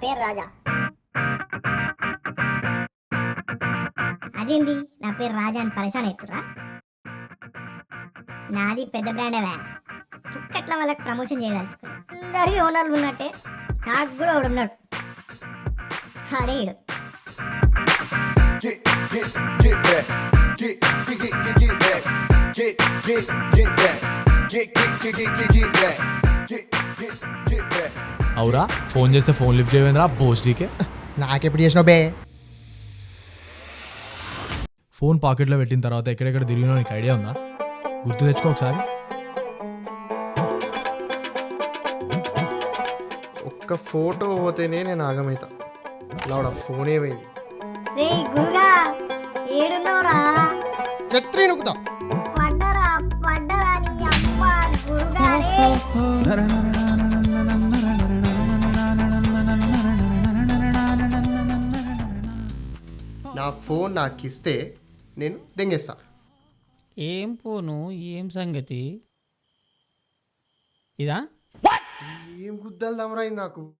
పేరు రాజా. అదేంది నా పేరు రాజా అని పరిశాన్ అవుతురా? నాది పెద్ద బ్రాండేవా, పుక్కట్ల వాళ్ళకి ప్రమోషన్ చేయదలుచుకున్నాను. అందరి ఓనర్లు ఉన్నట్టే నాకు కూడా ఒకడు ఉన్నాడు, హడేడు. Get back. Get back. Get back. Get back. Get back. అవురా ఫోన్ చేస్తే ఫోన్ లిఫ్ట్ చేయవేంద్రా బోస్డీకే. నాకెప్పుడు చేసినావు బే? ఫోన్ పాకెట్లో పెట్టిన తర్వాత ఎక్కడెక్కడ తిరిగినా నీకు ఐడియా ఉందా? గుర్తు తెచ్చుకో ఒకసారి. ఒక్క ఫోటో పోతేనే నేను ఆగమైతా. లావుడా ఫోనే పోయింది. రే గురుగా, ఏడున్నావురా? ఛత్రి నుకుతా. పడ్డరా నీ అమ్మ గురుగారే. నా ఫోన్ నాకు ఇస్తే నేను దెంగేస్తా. ఏం ఫోను, ఏం సంగతి? ఇదా ఏం గుద్దలు దమరైంది నాకు.